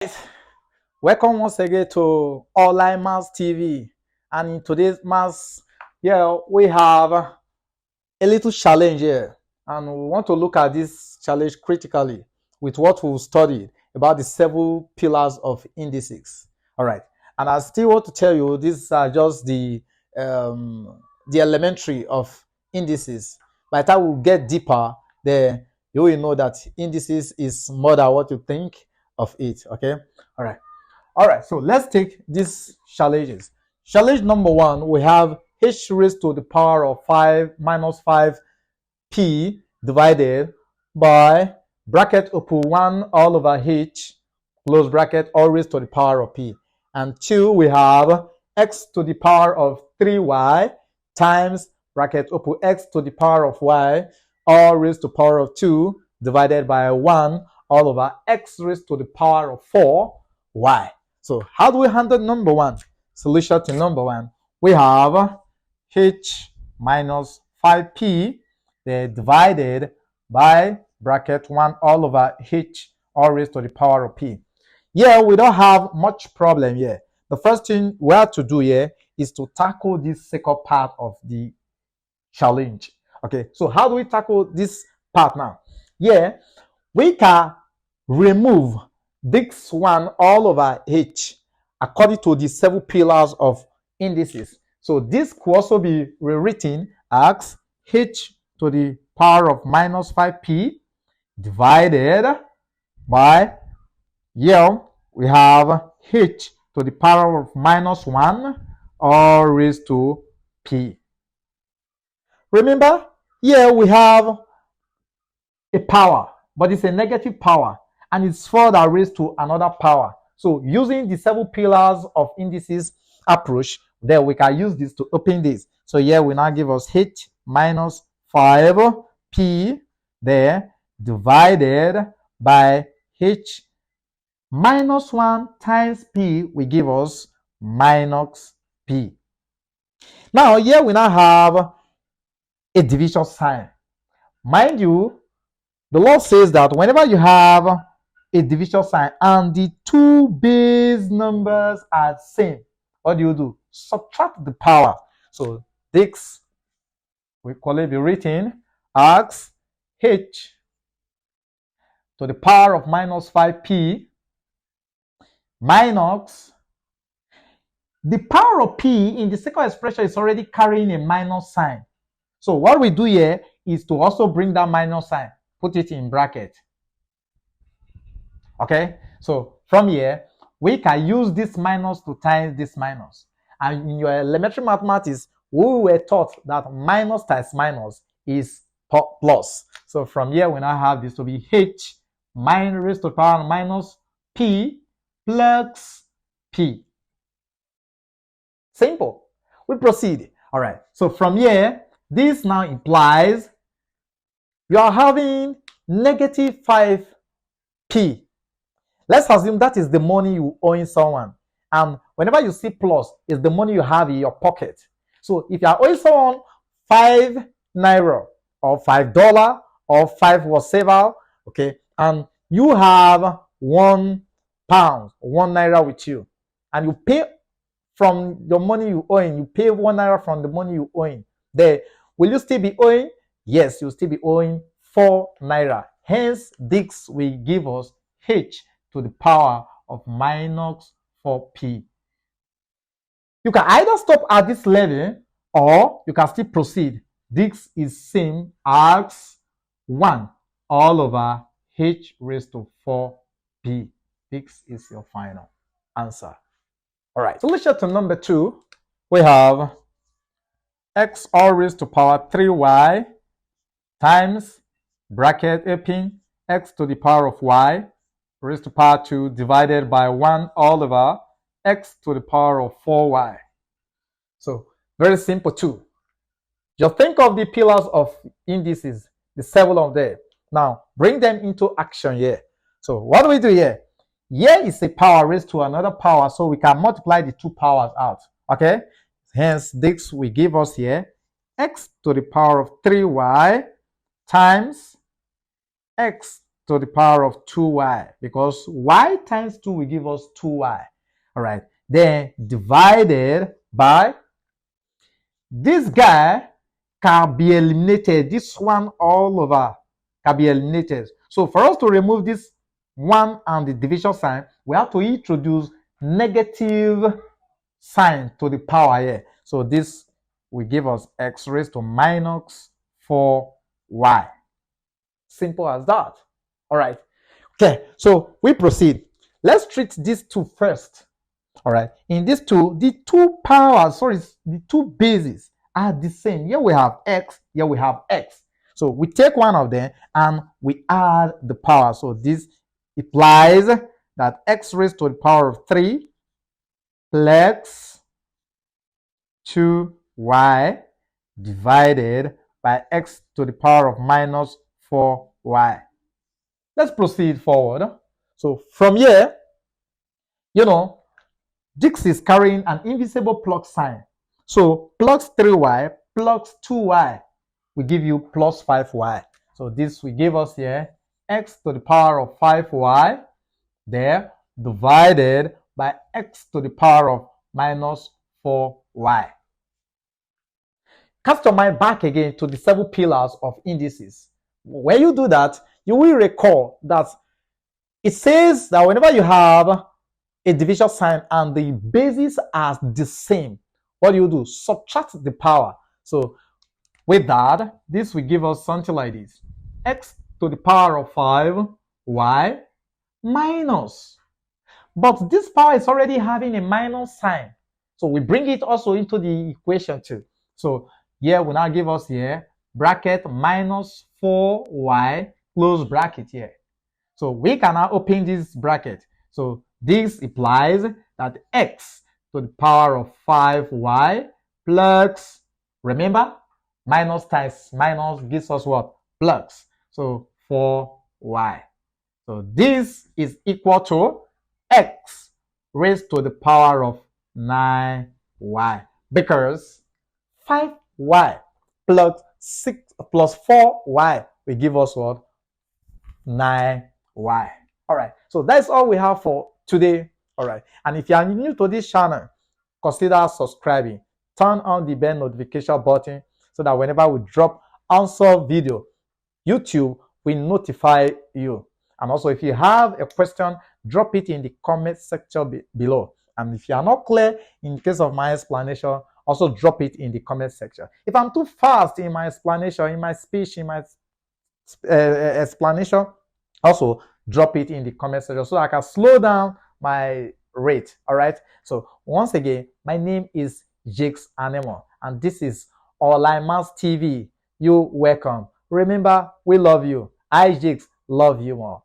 Guys, welcome once again to Online Maths TV. And in today's maths, we have a little challenge here. And we want to look at this challenge critically with what we've studied about the several pillars of indices. All right. And I still want to tell you, these are just the elementary of indices. By the time we get deeper, then you will know that indices is more than what you think of it. Okay. All right, so let's take these challenges. Challenge number 1, we have h raised to the power of 5 minus 5p divided by bracket open 1 all over h close bracket all raised to the power of p. And 2, we have x to the power of 3y times bracket open x to the power of y all raised to the power of 2 divided by 1 all over x raised to the power of 4y. So how do we handle number 1? Solution to number 1. We have h minus 5p divided by bracket 1 all over h all raised to the power of p. Yeah, we don't have much problem here. The first thing we have to do here is to tackle this second part of the challenge. Okay, so how do we tackle this part now? Yeah, we can remove this 1 all over h according to the 7 pillars of indices. So this could also be rewritten as h to the power of minus 5p divided by, we have h to the power of minus 1 all raised to p. Remember, here we have a power, but it's a negative power, and it's further raised to another power. So using the 7 pillars of indices approach, then we can use this to open this. So here we now give us h minus 5p there divided by h minus 1 times p will give us minus p. Now here we now have a division sign. Mind you, the law says that whenever you have a division sign and the two base numbers are same, what do? Subtract the power. So this we call it be written as h to the power of minus 5p minus the power of p in the second expression is already carrying a minus sign. So what we do here is to also bring that minus sign, put it in bracket. Okay, so from here, we can use this minus to times this minus. And in your elementary mathematics, we were taught that minus times minus is plus. So from here, we now have this to be h minus raised to the power minus p plus p. Simple. We proceed. All right, so from here, this now implies you are having negative 5p. Let's assume that is the money you owe someone. And whenever you see plus, it's the money you have in your pocket. So if you are owing someone 5 naira or $5 or 5 whatever, okay, and you have 1 pound, 1 naira with you, and you pay from your money you owe, you pay 1 naira from the money you owe, there, will you still be owing? Yes, you'll still be owing 4 naira. Hence, this will give us h to the power of minus 4p. You can either stop at this level or you can still proceed. This is same as 1 all over h raised to 4p. This is your final answer. All right, solution to number 2, we have x all raised to power 3y times bracket open x to the power of y raised to power 2 divided by 1 all over x to the power of 4y. So very simple too. Just think of the pillars of indices, the 7 of them. Now bring them into action here. So what do we do here? Here is a power raised to another power, so we can multiply the 2 powers out. Okay? Hence, this will give us here x to the power of 3y times x to the power of 2y, because y times 2 will give us 2y. All right, then divided by this guy can be eliminated. This one all over can be eliminated. So for us to remove this 1 and the division sign, we have to introduce negative sign to the power here. So this will give us x raised to minus 4y. Simple as that. All right. Okay, so we proceed. Let's treat these two first. All right. In these two, the two bases are the same. Here we have x, here we have x. So we take one of them and we add the power. So this implies that x raised to the power of 3 plus 2y divided by x to the power of minus 4y. Let's proceed forward. So from here, this is carrying an invisible plus sign. So plus 3y plus 2y will give you plus 5y. So this will give us here x to the power of 5y there divided by x to the power of minus 4y. Cast your mind back again to the 7 pillars of indices. When you do that, you will recall that it says that whenever you have a division sign and the bases are the same, what do? Subtract the power. So with that, this will give us something like this. X to the power of 5y minus. But this power is already having a minus sign. So we bring it also into the equation too. So here will now give us here bracket minus 4y close bracket here. So we can now open this bracket. So this implies that x to the power of 5y plus, remember, minus times minus gives us what? Plus. So 4y. So this is equal to x raised to the power of 9y, because 5y plus 4y will give us what? 9y. All right, so that's all we have for today. All right, and if you are new to this channel, consider subscribing. Turn on the bell notification button so that whenever we drop answer video, YouTube will notify you. And also, if you have a question, drop it in the comment section below. And if you are not clear in case of my explanation, also drop it in the comment section. If I'm too fast in my explanation, in my speech, in my explanation, also drop it in the comment section so I can slow down my rate. All right. So once again, my name is Jakes Anemo, and this is Online Maths TV. You welcome. Remember, we love you. I, Jakes, love you more.